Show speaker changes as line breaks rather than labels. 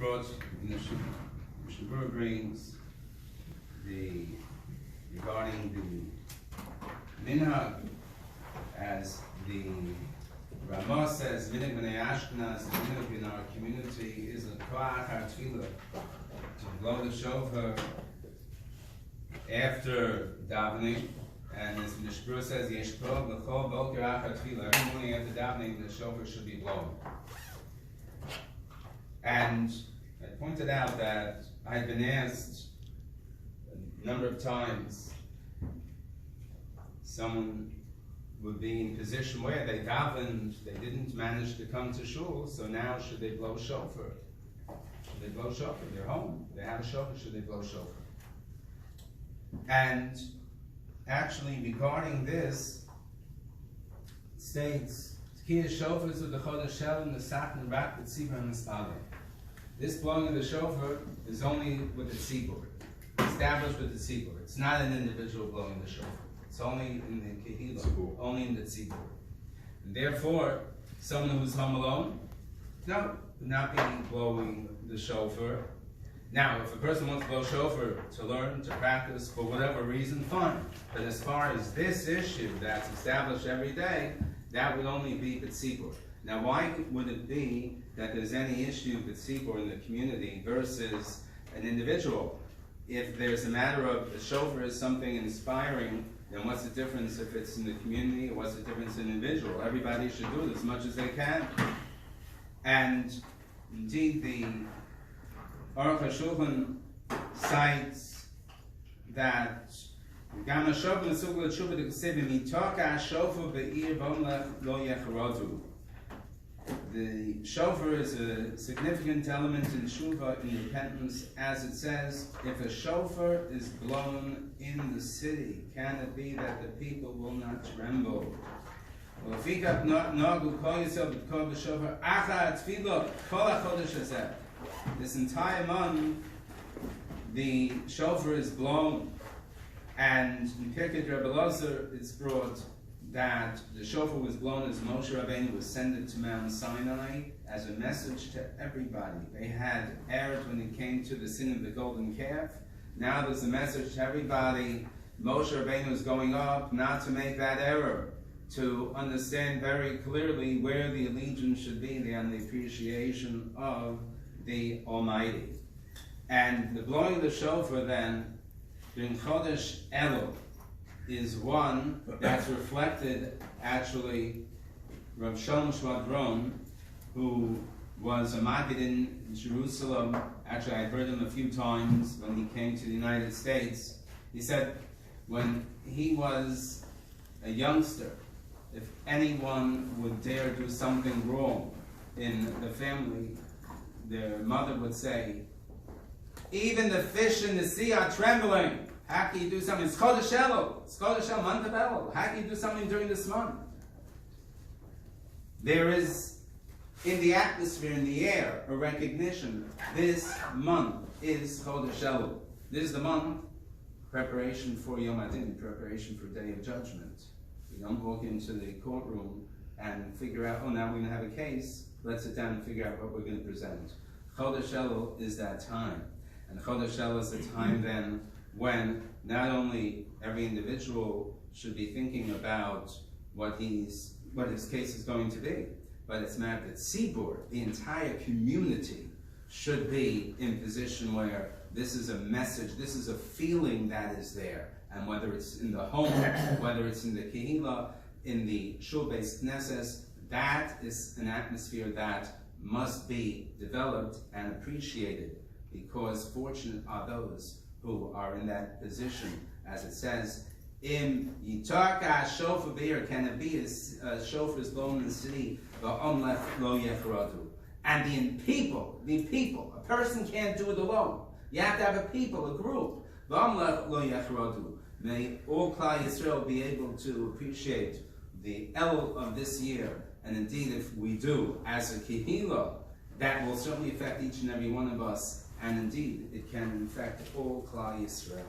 brought in the Shabur brings regarding the minhag, as the Ramah says, minhag b'nei Ashkenaz, the minhag in our community is a koach hatfilah, to blow the shofar after davening. And as the Shbur says, yesh kol b'chol boker achar tefillah, every morning after davening, the shofar should be blown. And I pointed out that I had been asked a number of times, someone would be in a position where they davened, they didn't manage to come to shul, so now should they blow shofar? Should they blow shofar? They're home, they have a shofar, should they blow shofar? And actually, regarding this, it states, Tkiyah shofars of the Chodesh Shel and the Satan Rak the Tzibur and the Spaleh. This blowing of the shofar is only with the tzibur, established with the tzibur. It's not an individual blowing the shofar. It's only in the kehillah, only in the tzibur. And therefore, someone who's home alone, no, would not be blowing the shofar. Now, if a person wants to blow shofar to learn, to practice, for whatever reason, fine. But as far as this issue that's established every day, that would only be b'tzibur. Now, why would it be that there's any issue with tzibur in the community versus an individual? If there's a matter of the shofar is something inspiring, then what's the difference if it's in the community or what's the difference in individual? Everybody should do it as much as they can. And indeed, the Aruch HaShulchan cites that Gam HaShofar Nesugla Tshuva D'Ksevim Yitaka HaShofar Be'ir V'omlech Lo Yecharadu. The shofar is a significant element in tshuva, in repentance, as it says, if a shofar is blown in the city, can it be that the people will not tremble? This entire month, the shofar is blown, and in Pirkei Rebbe Elazar it's brought that the shofar was blown as Moshe Rabbeinu was sent to Mount Sinai as a message to everybody. They had erred when it came to the sin of the golden calf. Now there's a message to everybody. Moshe Rabbeinu is going up not to make that error, to understand very clearly where the allegiance should be and the appreciation of the Almighty. And the blowing of the shofar then, during Chodesh Elul, is one that's reflected, actually, Rav Shalom Shvadron, who was a Maggid in Jerusalem. Actually, I heard him a few times when he came to the United States. He said when he was a youngster, if anyone would dare do something wrong in the family, their mother would say, even the fish in the sea are trembling. How can you do something? It's Chodesh Elul. It's Chodesh Elul, month of Elul. How can you do something during this month? There is, in the atmosphere, in the air, a recognition. This month is Chodesh Elul. This is the month, preparation for Yom Adin, preparation for Day of Judgment. We don't walk into the courtroom and figure out, oh, now we're going to have a case. Let's sit down and figure out what we're going to present. Chodesh Elul is that time. And Chodesh Elul is the time then when not only every individual should be thinking about what his case is going to be, but it's meant that Tzibur, the entire community, should be in position where this is a message, this is a feeling that is there. And whether it's in the home, whether it's in the Kehillah, in the Shul Beis Knesses, that is an atmosphere that must be developed and appreciated, because fortunate are those who are in that position. As it says, Im yitarka shofar be'ir, can it be a shofar is blown in the city, v'omlech lo yecharadu. And the people, a person can't do it alone. You have to have a people, a group. V'omlech lo yecharadu. May all Klal Yisrael be able to appreciate the Elul of this year. And indeed, if we do, as a kehillah, that will certainly affect each and every one of us. And indeed, it can affect all Klal Yisrael.